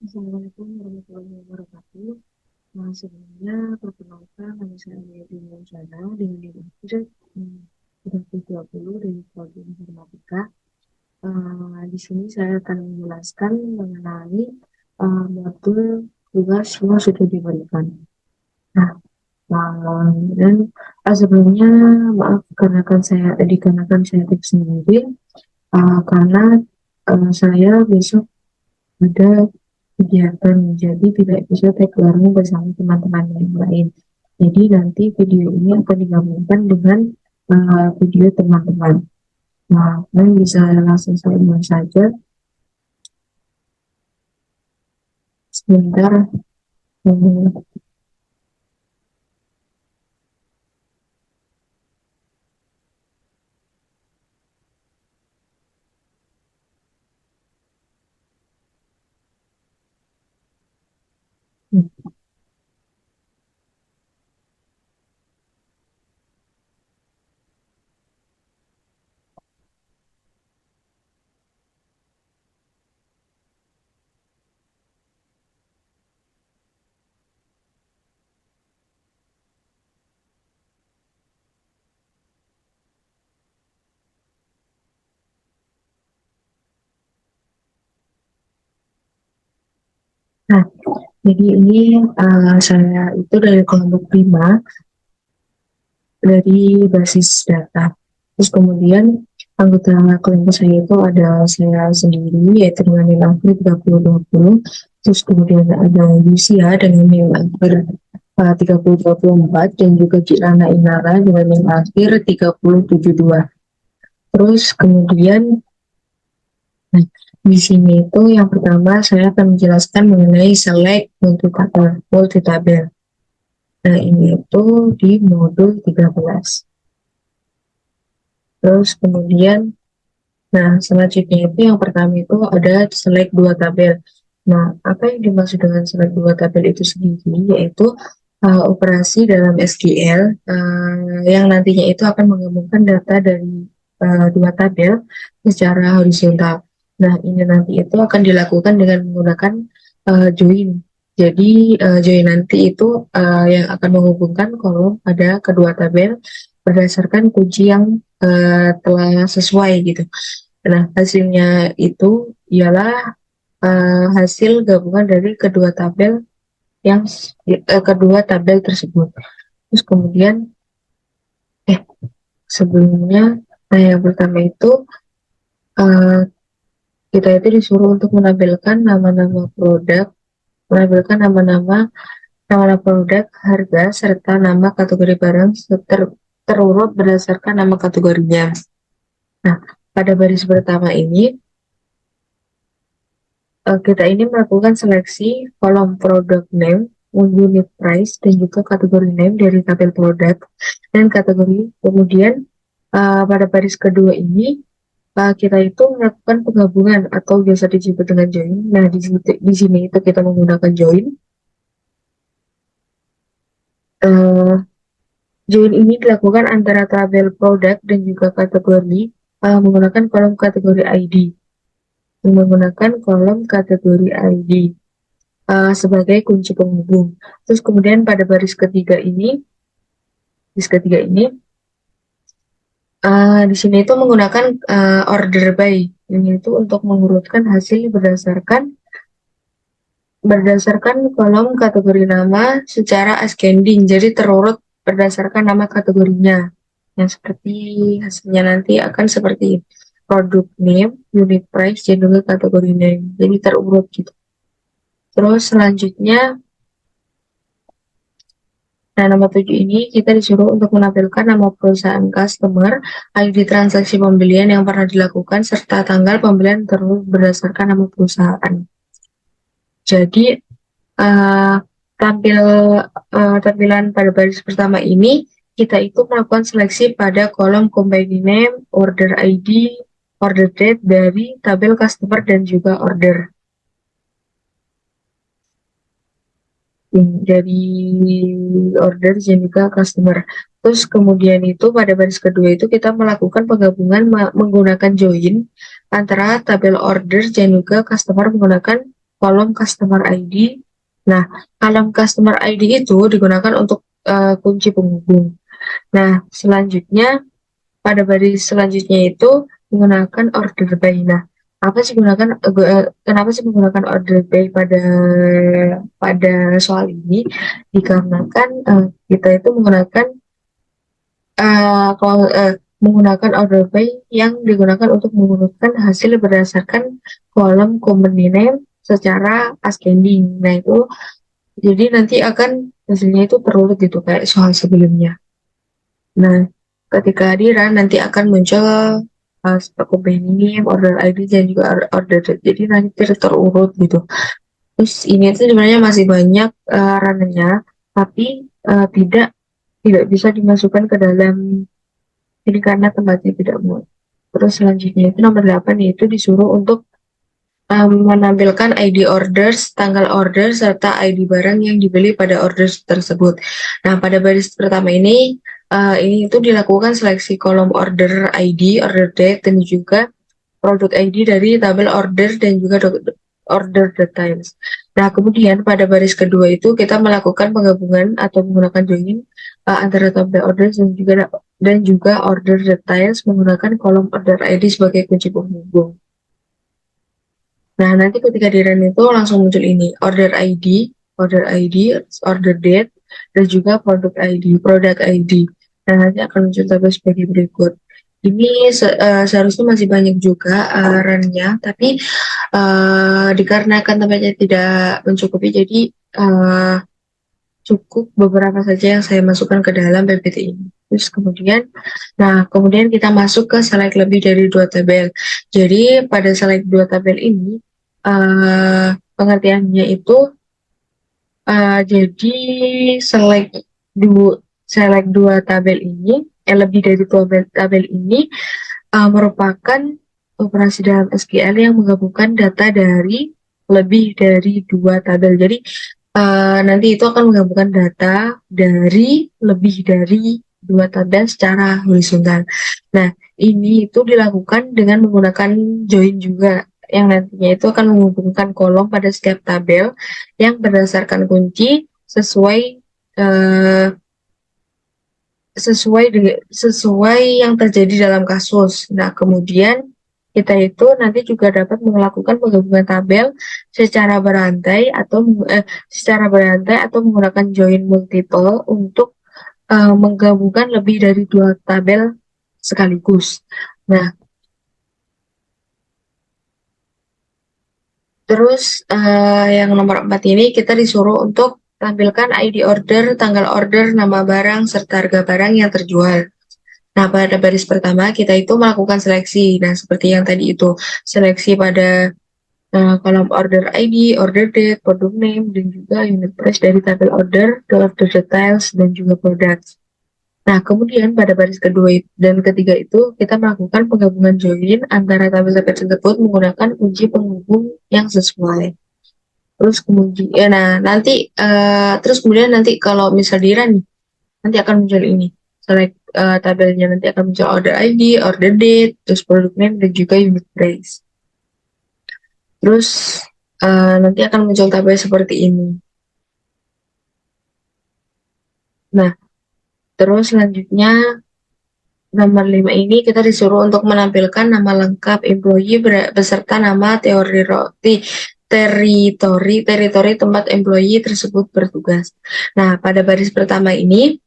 Assalamualaikum warahmatullahi wabarakatuh. Sebelumnya perkenalkan nama saya Yudi Maulana dengan nilai akhir 30 dari Prodi Informatika. Di sini saya akan menjelaskan mengenai modul tugas yang sudah diberikan. Nah, dan sebelumnya maaf dikarenakan saya tik sendiri karena saya besok ada kegiatan, jadi tidak bisa take learning bersama teman-teman yang lain. Jadi nanti video ini akan digabungkan dengan video teman-teman. Nah, kalian bisa langsung saja saja sebentar. Hmm, Nah, jadi ini saya itu dari kelompok 5 dari basis data. Terus kemudian anggota kelompok saya itu ada saya sendiri yaitu dengan nilai akhir 3020. Terus kemudian ada Lucia dengan nilai akhir 3024 dan juga Kirana Inara dengan nilai akhir 3072. Terus kemudian nah, di sini itu yang pertama saya akan menjelaskan mengenai select multi-tabel. Nah, ini itu di modul 13. Terus kemudian, nah selanjutnya itu yang pertama itu ada select dua tabel. Nah, apa yang dimaksud dengan select dua tabel itu sendiri, yaitu operasi dalam SQL yang nantinya itu akan menggabungkan data dari dua tabel secara horizontal. Nah, ini nanti itu akan dilakukan dengan menggunakan join. Jadi, join nanti itu yang akan menghubungkan kolom pada kedua tabel berdasarkan kunci yang telah sesuai gitu. Nah, hasilnya itu ialah hasil gabungan dari yang kedua tabel tersebut. Terus kemudian eh sebelumnya yang pertama itu uh, kita itu disuruh untuk menampilkan nama-nama produk, menampilkan nama-nama produk, harga serta nama kategori barang terurut berdasarkan nama kategorinya. Nah, pada baris pertama ini kita ini melakukan seleksi kolom product name, unit price, dan juga kategori name dari tabel produk dan kategori. Kemudian pada baris kedua ini kita itu melakukan penggabungan atau biasa disebut dengan join. Nah, di sini itu kita menggunakan join. Uh, Join ini dilakukan antara tabel produk dan juga kategori menggunakan kolom kategori ID. Menggunakan kolom kategori ID sebagai kunci penghubung. Terus kemudian pada baris ketiga ini di sini itu menggunakan order by. Ini itu untuk mengurutkan hasil berdasarkan kolom kategori nama secara ascending. Jadi terurut berdasarkan nama kategorinya. Yang seperti hasilnya nanti akan seperti product name, unit price, dan juga kategori name. Jadi terurut gitu. Terus selanjutnya, nah nomor 7 ini kita disuruh untuk menampilkan nama perusahaan customer, ID transaksi pembelian yang pernah dilakukan, serta tanggal pembelian terus berdasarkan nama perusahaan. Jadi uh, tampil tampilan pada baris pertama ini kita itu melakukan seleksi pada kolom company name, order ID, order date dari tabel customer dan juga order. Dari order dan juga customer. Terus kemudian itu pada baris kedua itu kita melakukan penggabungan menggunakan join antara tabel order dan juga customer menggunakan kolom customer ID. Nah, kolom customer ID itu digunakan untuk kunci penghubung. Nah, selanjutnya pada baris selanjutnya itu menggunakan order by. Nah, apa sih kenapa sih menggunakan order by pada soal ini? Dikarenakan kita itu menggunakan order by yang digunakan untuk mengurutkan hasil berdasarkan kolom company name secara ascending. Nah, itu jadi nanti akan hasilnya itu terurut gitu kayak soal sebelumnya. Nah, ketika hadiran nanti akan muncul company name, order ID, dan juga order date. Jadi nanti terurut gitu. Terus ini tuh sebenarnya masih banyak ranahnya, tapi tidak bisa dimasukkan ke dalam ini karena tempatnya tidak muat. Terus selanjutnya itu nomor 8 yaitu disuruh untuk menampilkan ID orders, tanggal order, serta ID barang yang dibeli pada orders tersebut. Nah, pada baris pertama ini itu dilakukan seleksi kolom order ID, order date, dan juga produk ID dari tabel order dan juga order details. Nah, kemudian pada baris kedua itu kita melakukan penggabungan atau menggunakan join antara tabel order dan juga order details menggunakan kolom order ID sebagai kunci penghubung. Nah, nanti ketika di run itu langsung muncul ini, order ID, order date, dan juga product ID. Nah, nanti akan muncul tabel sebagai berikut. Ini seharusnya masih banyak juga run-nya, tapi dikarenakan tempatnya tidak mencukupi, jadi cukup beberapa saja yang saya masukkan ke dalam PPT ini. Terus kemudian kita masuk ke select lebih dari 2 tabel. Jadi pada select 2 tabel ini pengertiannya itu jadi select dua tabel ini lebih dari 2 tabel ini merupakan operasi dalam SQL yang menggabungkan data dari lebih dari 2 tabel. Jadi nanti itu akan menggabungkan data dari lebih dari 2 tabel secara horizontal. Nah, ini itu dilakukan dengan menggunakan join juga, yang nantinya itu akan menghubungkan kolom pada setiap tabel yang berdasarkan kunci sesuai yang terjadi dalam kasus. Nah, kemudian kita itu nanti juga dapat melakukan penggabungan tabel secara berantai atau menggunakan join multiple untuk menggabungkan lebih dari 2 tabel sekaligus. Nah, terus yang nomor 4 ini kita disuruh untuk tampilkan ID order, tanggal order, nama barang, serta harga barang yang terjual. Nah, pada baris pertama kita itu melakukan seleksi. Nah, seperti yang tadi itu, seleksi pada kolom order ID, order date, product name, dan juga unit price dari tabel order, order details, dan juga product. Nah, kemudian pada baris kedua dan ketiga itu kita melakukan penggabungan join antara tabel-tabel tersebut menggunakan kunci penghubung yang sesuai. Terus kemudian nanti kalau misal di run nanti akan muncul ini. Select tabelnya nanti akan muncul order ID, order date, terus product name, dan juga unit price. Terus nanti akan muncul tabel seperti ini. Nah, terus selanjutnya nomor 5 ini kita disuruh untuk menampilkan nama lengkap employee beserta nama teritori tempat employee tersebut bertugas. Nah, pada baris pertama ini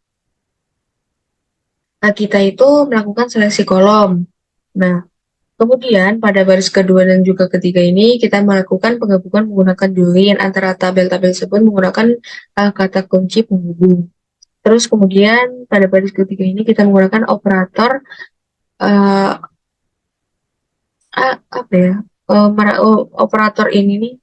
kita itu melakukan seleksi kolom. Nah, kemudian pada baris kedua dan juga ketiga ini kita melakukan penggabungan menggunakan join antara tabel-tabel tersebut menggunakan kata kunci penghubung. Terus kemudian pada baris ketiga ini kita menggunakan operator operator ini.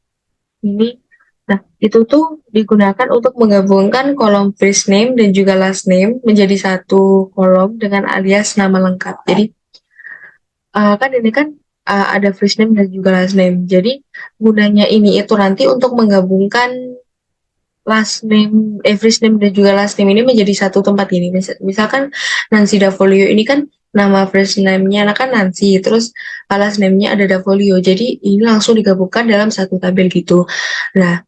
Nah, itu tuh digunakan untuk menggabungkan kolom first name dan juga last name menjadi satu kolom dengan alias nama lengkap. Jadi kan ini kan ada first name dan juga last name. Jadi gunanya ini itu nanti untuk menggabungkan first name dan juga last name ini menjadi satu tempat ini. Misalkan Nancy Dafolio ini kan nama first name-nya kan Nancy, terus last name-nya ada Davolio. Jadi ini langsung digabungkan dalam satu tabel gitu. Nah,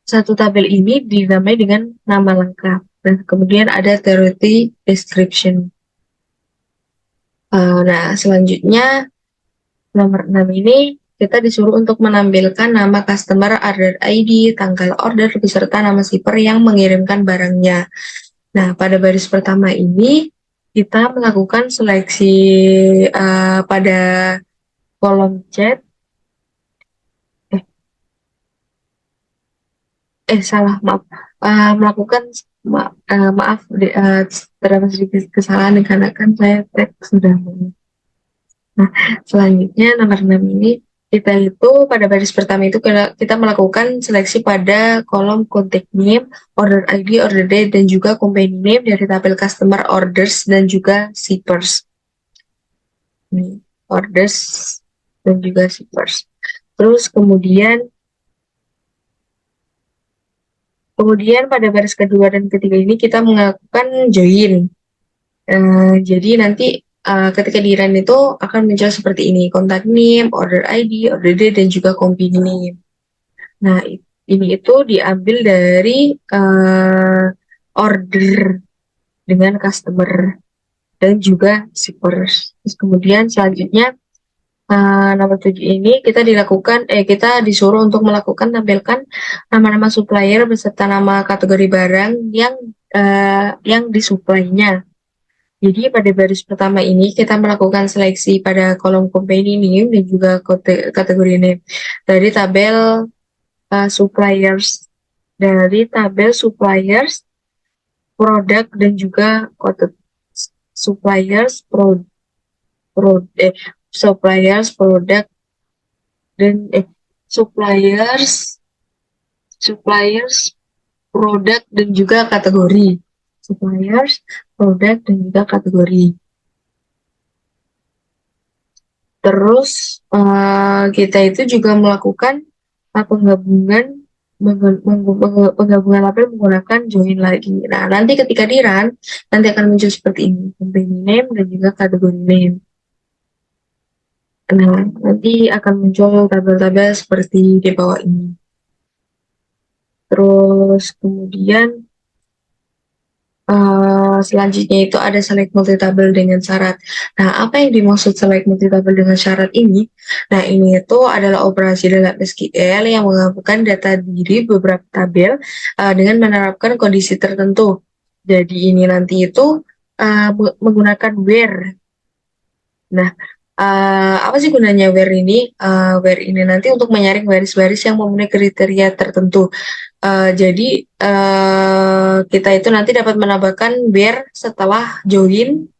satu tabel ini dinamai dengan nama lengkap. Nah, kemudian ada theory description. Nah, selanjutnya nomor 6 ini kita disuruh untuk menampilkan nama customer, order ID, tanggal order, beserta nama shipper yang mengirimkan barangnya. Nah, pada baris pertama ini kita melakukan seleksi pada kolom chat. Salah, maaf. Melakukan maaf, terdapat sedikit kesalahan dikarenakan saya tag sudah. Nah, selanjutnya nomor 6 ini kita itu pada baris pertama itu kita melakukan seleksi pada kolom contact name, order ID, order date, dan juga company name dari tabel customer, orders, dan juga shippers. Ini, orders dan juga shippers. Terus kemudian pada baris kedua dan ketiga ini kita melakukan join. Jadi nanti ketika di run itu akan muncul seperti ini, contact name, order ID, order date, dan juga company name. Nah, ini itu diambil dari order dengan customer dan juga shippers. Terus kemudian selanjutnya nomor 7 ini kita disuruh untuk melakukan tampilkan nama-nama supplier beserta nama kategori barang yang disuplainya. Jadi pada baris pertama ini kita melakukan seleksi pada kolom company name dan juga kategori name dari tabel suppliers, produk, dan juga suppliers suppliers produk dan suppliers produk dan juga kategori suppliers produk dan juga kategori. Terus kita itu juga melakukan penggabungan label menggunakan join lagi. Nah, nanti ketika di run nanti akan muncul seperti ini, company name dan juga kategori name. Nah, nanti akan muncul tabel-tabel seperti di bawah ini. Terus kemudian selanjutnya itu ada select multi-table dengan syarat. Nah, apa yang dimaksud select multi-table dengan syarat ini? Nah, ini itu adalah operasi dalam SQL yang menggabungkan data diri beberapa tabel dengan menerapkan kondisi tertentu. Jadi ini nanti itu menggunakan where. Nah, apa sih gunanya where ini? Where ini nanti untuk menyaring baris-baris yang memenuhi kriteria tertentu. Jadi kita itu nanti dapat menambahkan where setelah join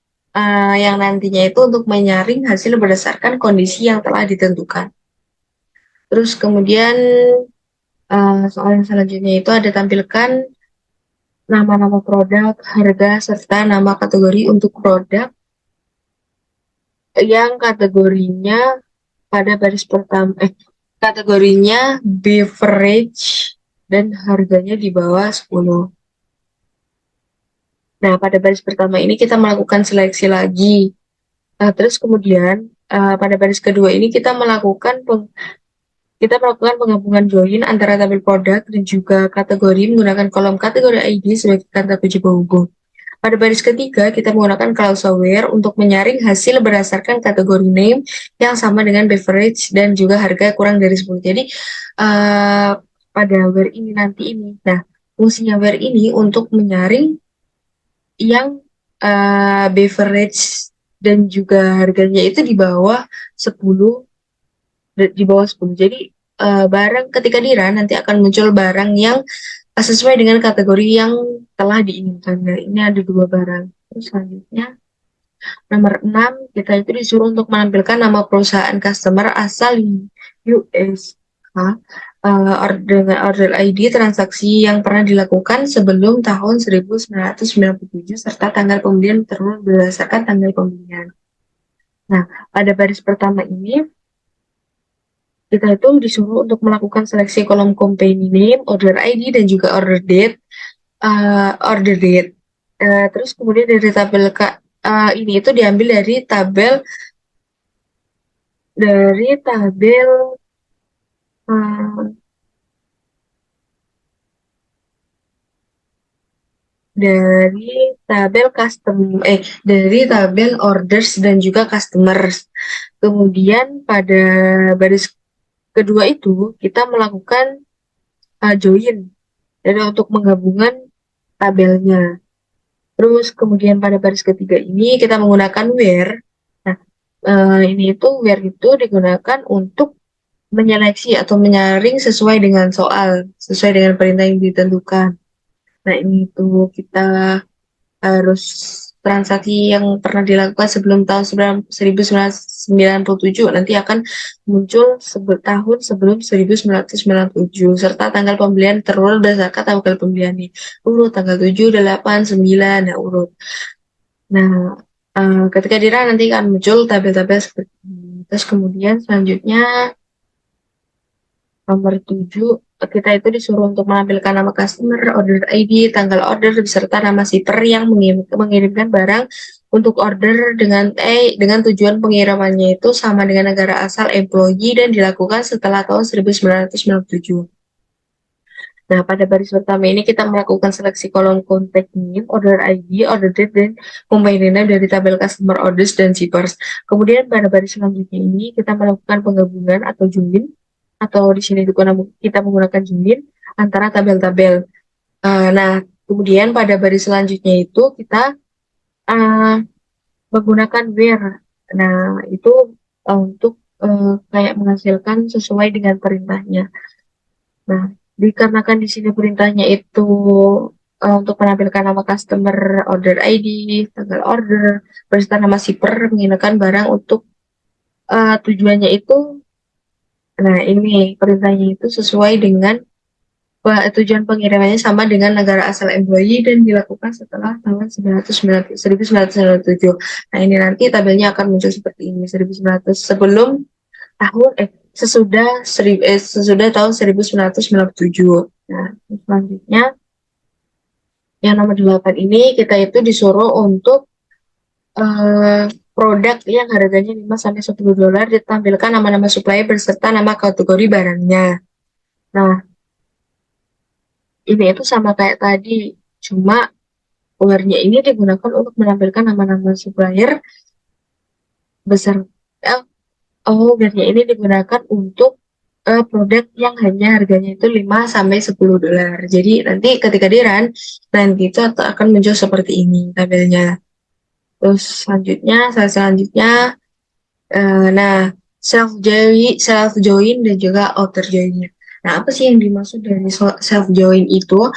yang nantinya itu untuk menyaring hasil berdasarkan kondisi yang telah ditentukan. Terus kemudian soal yang selanjutnya itu ada tampilkan nama-nama produk, harga, serta nama kategori untuk produk yang kategorinya pada baris pertama, kategorinya beverage dan harganya di bawah 10. Nah, pada baris pertama ini kita melakukan seleksi lagi. Terus kemudian pada baris kedua ini kita melakukan penggabungan join antara tabel produk dan juga kategori menggunakan kolom kategori ID sebagai kata kunci penghubung. Pada baris ketiga, kita menggunakan klausa where untuk menyaring hasil berdasarkan kategori name yang sama dengan beverage dan juga harga kurang dari 10. Jadi, pada where ini nanti ini. Nah, fungsinya where ini untuk menyaring yang beverage dan juga harganya itu di bawah 10. Jadi, barang ketika di run nanti akan muncul barang yang sesuai dengan kategori yang telah diinginkan. Nah, ini ada 2 barang. Terus selanjutnya nomor 6 kita itu disuruh untuk menampilkan nama perusahaan customer asal USK dengan order ID transaksi yang pernah dilakukan sebelum tahun 1997 serta tanggal pembelian terus berdasarkan tanggal pembelian. Nah, pada baris pertama ini kita itu disuruh untuk melakukan seleksi kolom company name, order ID, dan juga order date. Terus kemudian dari tabel ini itu diambil dari tabel uh, dari tabel orders dan juga customers. Kemudian pada baris kedua itu kita melakukan join, jadi untuk menggabungkan tabelnya. Terus kemudian pada baris ketiga ini kita menggunakan where. Nah, ini itu where itu digunakan untuk menyeleksi atau menyaring sesuai dengan soal, sesuai dengan perintah yang ditentukan. Nah, ini tuh kita harus transaksi yang pernah dilakukan sebelum tahun 1997 nanti akan muncul tahun sebelum 1997 serta tanggal pembelian terurut berdasarkan tanggal pembelian nih, urut tanggal 7, 8, 9, nah urut. Nah, ketika dirun nanti akan muncul tabel-tabel seperti ini. Terus kemudian selanjutnya nomor 7, kita itu disuruh untuk menampilkan nama customer, order ID, tanggal order, beserta nama shipper yang mengirimkan barang untuk order dengan tujuan pengirimannya itu sama dengan negara asal employee dan dilakukan setelah tahun 1997. Nah, pada baris pertama ini kita melakukan seleksi kolom contact name, order ID, order date, dan combine name dari tabel customer orders dan shippers. Kemudian pada baris selanjutnya ini kita melakukan penggabungan atau join, atau di sini kita menggunakan join antara tabel-tabel. Nah, kemudian pada baris selanjutnya itu kita uh, menggunakan where. Nah, itu untuk kayak menghasilkan sesuai dengan perintahnya. Nah, dikarenakan di sini perintahnya itu untuk menampilkan nama customer, order ID, tanggal order, beserta nama shipper, menggunakan barang untuk tujuannya itu. Nah, ini perintahnya itu sesuai dengan tujuan pengirimannya sama dengan negara asal employee dan dilakukan setelah tahun 1997. Nah, ini nanti tabelnya akan muncul seperti ini, 1900 sebelum tahun sesudah tahun 1997. Nah, selanjutnya yang nomor 8 ini kita itu disuruh untuk produk yang harganya 5 sampai $10 ditampilkan nama-nama supplier beserta nama kategori barangnya. Nah, ini itu sama kayak tadi, cuma where-nya ini digunakan untuk menampilkan nama-nama supplier besar. Where-nya ini digunakan untuk produk yang hanya harganya itu 5 sampai $10. Jadi nanti ketika di run, nanti itu akan muncul seperti ini tabelnya. Terus selanjutnya, nah self join dan juga outer join-nya. Nah, apa sih yang dimaksud dari self join itu?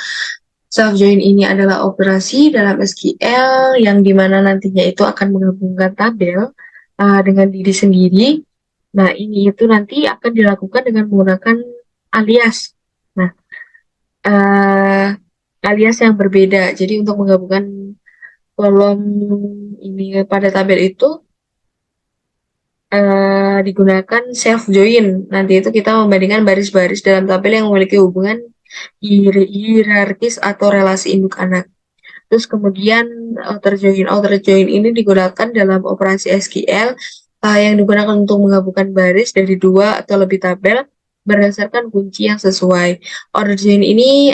Self join ini adalah operasi dalam SQL yang dimana nantinya itu akan menggabungkan tabel dengan diri sendiri. Nah, ini itu nanti akan dilakukan dengan menggunakan alias. Nah, uh, alias yang berbeda. Jadi untuk menggabungkan kolom ini pada tabel itu digunakan self join. Nanti itu kita membandingkan baris-baris dalam tabel yang memiliki hubungan hierarkis atau relasi induk anak. Terus kemudian outer join ini digunakan dalam operasi SQL yang digunakan untuk menggabungkan baris dari 2 atau lebih tabel berdasarkan kunci yang sesuai. Order join ini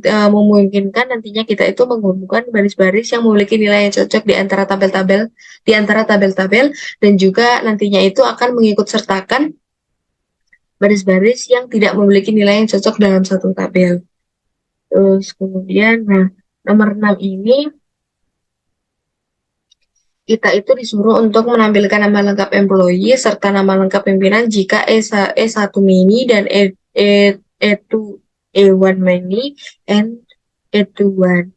memungkinkan nantinya kita itu menggabungkan baris-baris yang memiliki nilai yang cocok di antara tabel-tabel dan juga nantinya itu akan mengikut sertakan baris-baris yang tidak memiliki nilai yang cocok dalam satu tabel. Terus kemudian, nomor 6 ini kita itu disuruh untuk menampilkan nama lengkap employee serta nama lengkap pimpinan jika E1 mini dan E2 E1 mini and E2 one.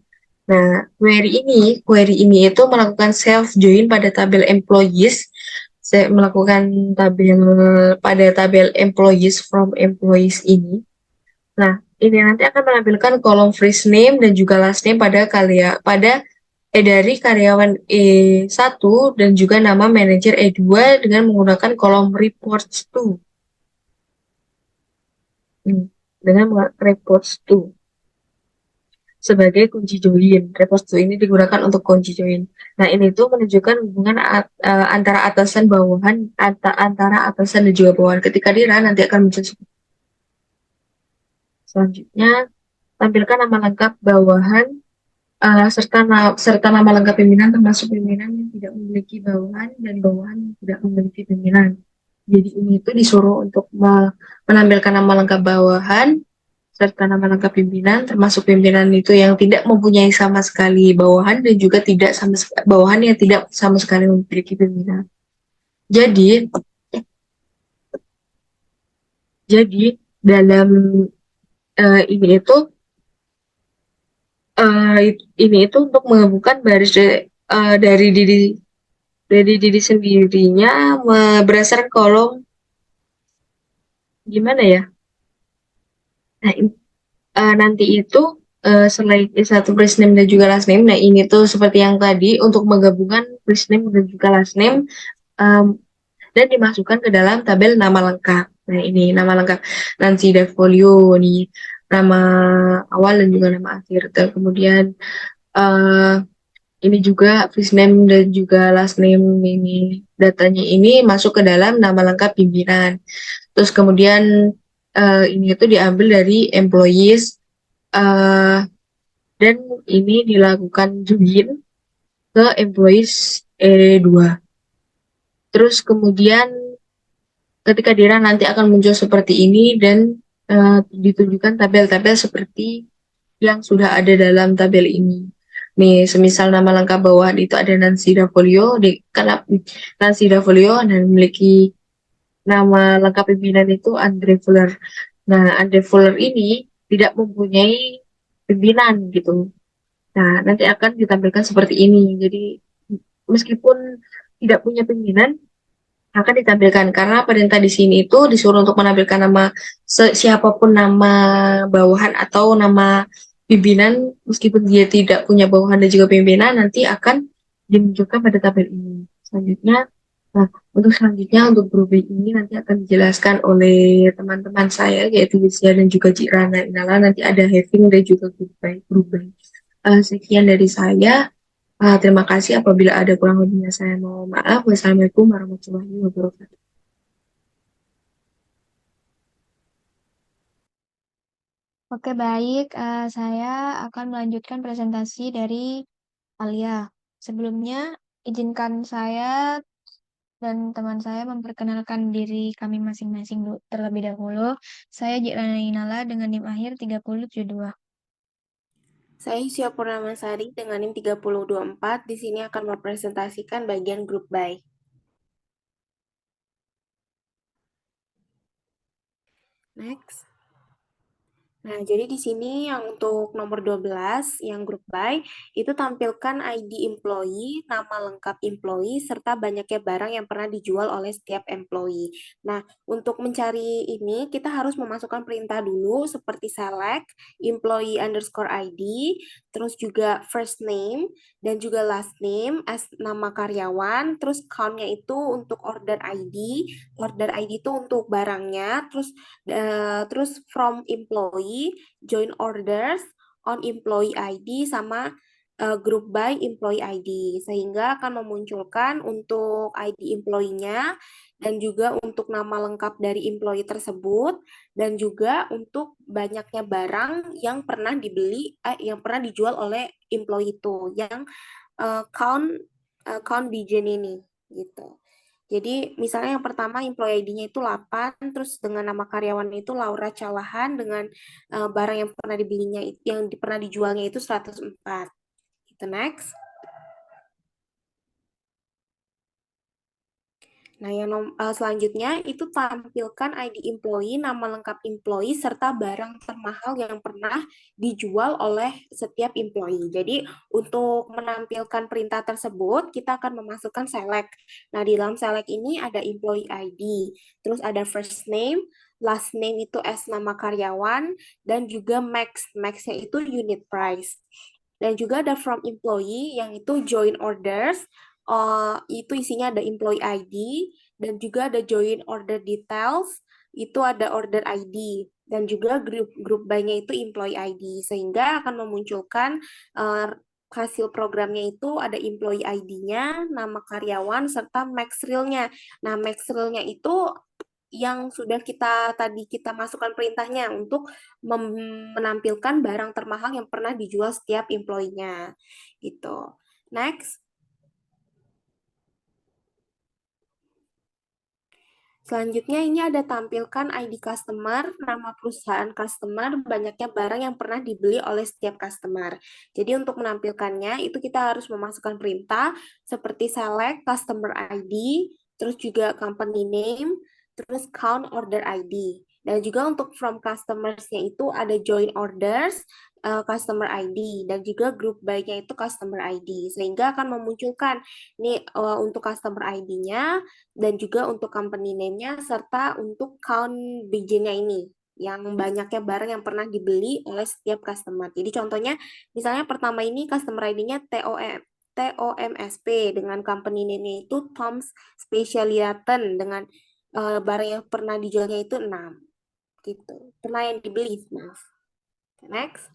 Nah, query ini itu melakukan self join pada tabel employees, melakukan tabel employees from employees ini. Nah, ini nanti akan menampilkan kolom first name dan juga last name dari karyawan E1 dan juga nama manajer E2 dengan menggunakan kolom reports to. Dengan reports to. sebagai kunci join. Reposto ini digunakan untuk kunci join. Nah, ini tuh menunjukkan hubungan antara atasan bawahan, antara atasan dan juga bawahan. Ketika di run, nanti akan muncul selanjutnya. Tampilkan nama lengkap bawahan serta nama lengkap pimpinan termasuk pimpinan yang tidak memiliki bawahan dan bawahan yang tidak memiliki pimpinan. Jadi ini itu disuruh untuk menampilkan nama lengkap bawahan serta nama lengkap pimpinan termasuk pimpinan itu yang tidak mempunyai sama sekali bawahan dan juga tidak sama bawahan yang tidak sama sekali memiliki pimpinan. Jadi jadi dalam ini itu uh, ini itu untuk menggabungkan baris dari diri sendirinya berdasarkan kolom gimana ya? Nah, nanti itu selain satu first name dan juga last name. Nah, ini tuh seperti yang tadi untuk menggabungkan first name dan juga last name um, dan dimasukkan ke dalam tabel nama lengkap. Nah, ini nama lengkap Nancy Dafolio nih, nama awal dan juga nama akhir. Dan kemudian uh, ini juga first name dan juga last name ini datanya ini masuk ke dalam nama lengkap pimpinan. Terus kemudian ini itu diambil dari employees dan ini dilakukan join ke employees E2. Terus kemudian ketika dirun nanti akan muncul seperti ini dan ditunjukkan tabel-tabel seperti yang sudah ada dalam tabel ini. Nih, semisal nama lengkap bawahan itu ada Nancy Dafolio, karena Nancy Dafolio dan memiliki nama lengkap pimpinan itu Andre Fuller. Nah, Andre Fuller ini tidak mempunyai pimpinan gitu. Nah, nanti akan ditampilkan seperti ini. Jadi, meskipun tidak punya pimpinan, akan ditampilkan karena perintah di sini itu disuruh untuk menampilkan nama siapapun nama bawahan atau nama pimpinan meskipun dia tidak punya bawahan dan juga pimpinan nanti akan dimunculkan pada tabel ini. Selanjutnya, nah untuk selanjutnya untuk grup B ini nanti akan dijelaskan oleh teman-teman saya yaitu Wisya dan juga Cirana Inala. Nanti ada having dan juga grup B. Sekian dari saya. Terima kasih apabila ada kurang lebihnya saya mohon maaf. Wassalamualaikum warahmatullahi wabarakatuh. Oke, baik. Saya akan melanjutkan presentasi dari Alia. Sebelumnya, izinkan saya dan teman saya memperkenalkan diri kami masing-masing terlebih dahulu. Saya Jiklana Inala dengan NIM akhir 3072. Saya Yusya Purnamasari dengan NIM 3024 di sini akan mempresentasikan bagian grup buy. Next. Nah, jadi di sini yang untuk nomor 12, yang grup buy, itu tampilkan ID employee, nama lengkap employee, serta banyaknya barang yang pernah dijual oleh setiap employee. Nah, untuk mencari ini, kita harus memasukkan perintah dulu, seperti select, employee underscore ID, terus juga first name, dan juga last name as nama karyawan, terus count-nya itu untuk order ID itu untuk barangnya, terus from employee, join orders on employee ID sama group by employee ID sehingga akan memunculkan untuk ID employee-nya dan juga untuk nama lengkap dari employee tersebut dan juga untuk banyaknya barang yang pernah yang pernah dijual oleh employee itu yang count Bijen ini gitu. Jadi misalnya yang pertama employee ID-nya itu 8, terus dengan nama karyawan itu Laura Calahan dengan barang yang pernah dibelinya yang pernah dijualnya itu 104. Itu next. Nah, yang selanjutnya itu tampilkan ID employee, nama lengkap employee, serta barang termahal yang pernah dijual oleh setiap employee. Jadi, untuk menampilkan perintah tersebut, kita akan memasukkan select. Nah, di dalam select ini ada employee ID, terus ada first name, last name itu as nama karyawan, dan juga max. Max-nya itu unit price. Dan juga ada from employee yang itu join orders, itu isinya ada employee ID dan juga ada join order details, itu ada order ID dan juga grup by-nya itu employee ID sehingga akan memunculkan hasil programnya itu ada employee ID-nya, nama karyawan serta max reel-nya. Nah, max reel-nya itu yang sudah kita masukkan perintahnya untuk menampilkan barang termahal yang pernah dijual setiap employee-nya gitu. Next. Selanjutnya ini ada tampilkan ID customer, nama perusahaan customer, banyaknya barang yang pernah dibeli oleh setiap customer. Jadi untuk menampilkannya itu kita harus memasukkan perintah seperti select customer ID, terus juga company name, terus count order ID. Dan juga untuk from customers-nya itu ada join orders, customer ID, dan juga group by-nya itu customer ID. Sehingga akan memunculkan ini untuk customer ID-nya, dan juga untuk company name-nya, serta untuk count BJ-nya ini, yang banyaknya barang yang pernah dibeli oleh setiap customer. Jadi contohnya, misalnya pertama ini customer ID-nya TOMSP dengan company name-nya itu Tom's Specialiaten dengan barang yang pernah dijualnya itu 6 gitu. Pernah yang dibeli, maaf. Next.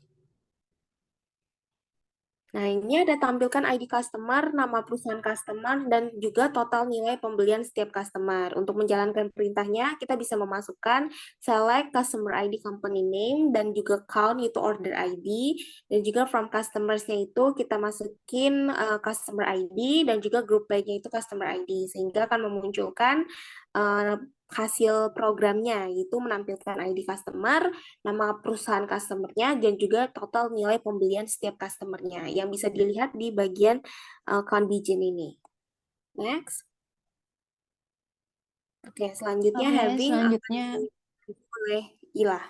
Nah, ini ada tampilkan ID customer, nama perusahaan customer, dan juga total nilai pembelian setiap customer. Untuk menjalankan perintahnya, kita bisa memasukkan select customer ID company name, dan juga count itu order ID, dan juga from customers-nya itu kita masukin customer ID, dan juga group by-nya itu customer ID, sehingga akan memunculkan hasil programnya, yaitu menampilkan ID customer, nama perusahaan customer-nya, dan juga total nilai pembelian setiap customer-nya yang bisa dilihat di bagian contingent ini. Next. Oke, selanjutnya Oke, having selanjutnya, oleh Ila.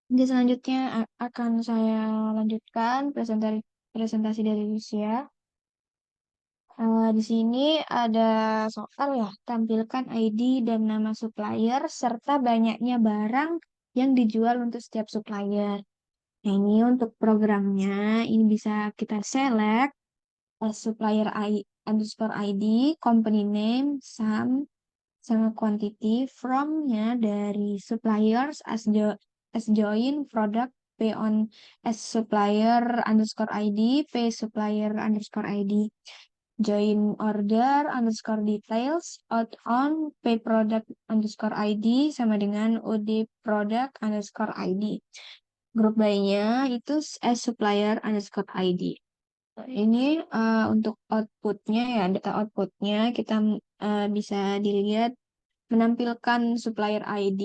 selanjutnya akan saya lanjutkan presentasi dari Lucia. Di sini ada soal ya, tampilkan ID dan nama supplier serta banyaknya barang yang dijual untuk setiap supplier. Nah, ini untuk programnya, ini bisa kita select supplier underscore ID, company name, sum, sama quantity from-nya dari suppliers as join product pay on as supplier underscore ID, pay supplier underscore ID. Join order underscore details out on pay product underscore ID sama dengan OD product underscore ID. Grup by-nya itu as supplier underscore ID. Ini untuk outputnya ya, data outputnya kita bisa dilihat menampilkan supplier ID,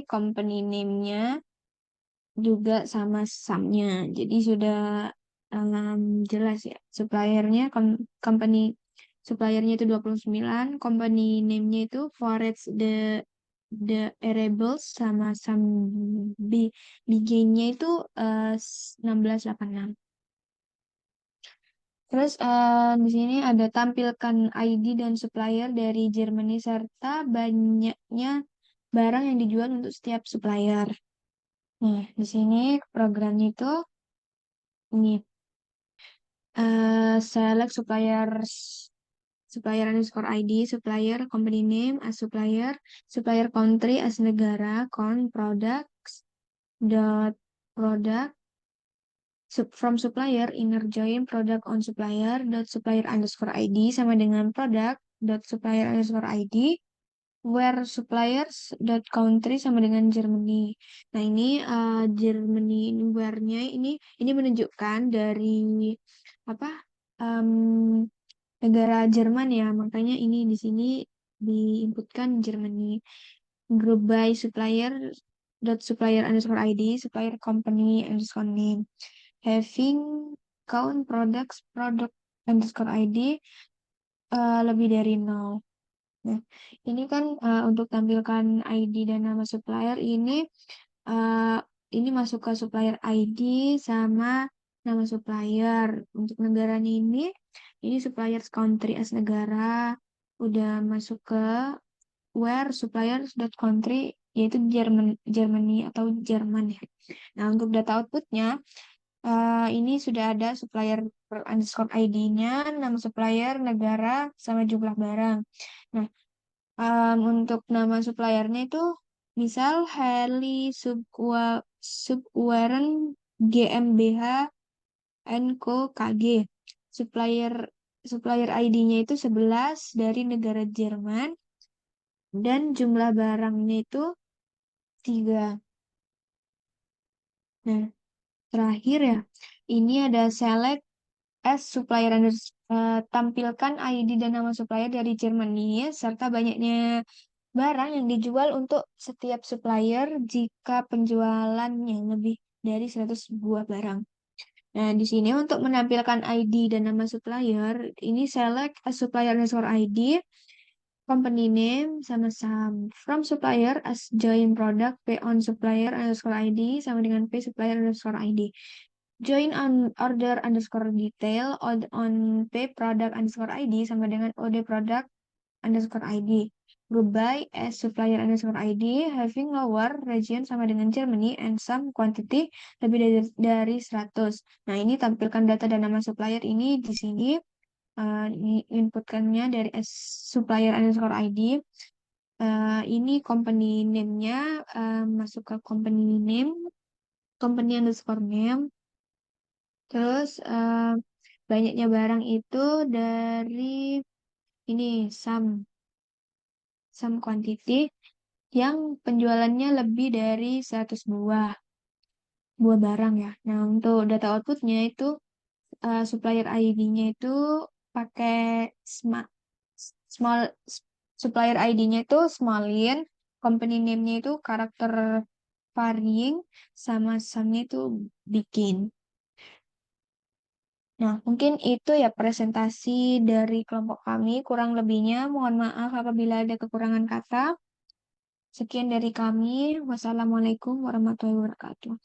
company name-nya, juga sama sum-nya. Jadi sudah jelas ya. Suppliernya, company suppliernya itu 29, company name-nya itu forage the variables sama sum BG-nya itu 1686. Terus di sini ada tampilkan ID dan supplier dari Germany serta banyaknya barang yang dijual untuk setiap supplier. Nah, di sini programnya itu ini select supplier underscore ID, supplier company name as supplier, supplier country as negara, count products dot product from supplier inner join product on supplier dot supplier underscore ID sama dengan product dot supplier underscore ID where suppliers dot country sama dengan Germany. Nah, ini Germany ini where-nya ini menunjukkan dari apa em, negara Jerman ya, makanya ini di sini diinputkan Germany. Group by supplier dot supplier underscore ID, supplier company underscore name. Having count product underscore ID lebih dari 0. Nah, ini kan untuk tampilkan ID dan nama supplier uh, ini masuk ke supplier ID sama nama supplier. Untuk negaranya ini suppliers country as negara udah masuk ke where suppliers dot country yaitu Germany atau Jerman ya. Nah, untuk data outputnya ini sudah ada supplier underscore ID-nya, nama supplier, negara, sama jumlah barang. Nah, Untuk nama suppliernya itu misal Heli Subwaren GmbH Co. KG. Supplier supplier ID-nya itu 11 dari negara Jerman dan jumlah barangnya itu 3. Nah, terakhir ya, ini ada select as supplier tampilkan ID dan nama supplier dari Germany serta banyaknya barang yang dijual untuk setiap supplier jika penjualannya lebih dari 100 buah barang. Nah, di sini untuk menampilkan ID dan nama supplier, ini select as supplier underscore ID, company name sama sum. From supplier as join product, P on supplier underscore ID sama dengan P supplier underscore ID. Join on order underscore detail on P product underscore ID sama dengan OD product underscore ID. Group by as supplier underscore ID having lower region sama dengan Germany and some quantity lebih dari 100. Nah, ini tampilkan data dan nama supplier ini di sini. Inputkannya dari as supplier underscore ID. Ini company name-nya masuk ke company underscore name. Terus banyaknya barang itu dari ini sum quantity yang penjualannya lebih dari 100 buah barang ya. Nah, untuk data outputnya itu supplier ID-nya itu pakai small supplier ID-nya itu smallin, company name-nya itu karakter varying, sama sum-nya itu bikin. Nah, mungkin itu ya presentasi dari kelompok kami. Kurang lebihnya, mohon maaf apabila ada kekurangan kata. Sekian dari kami. Wassalamualaikum warahmatullahi wabarakatuh.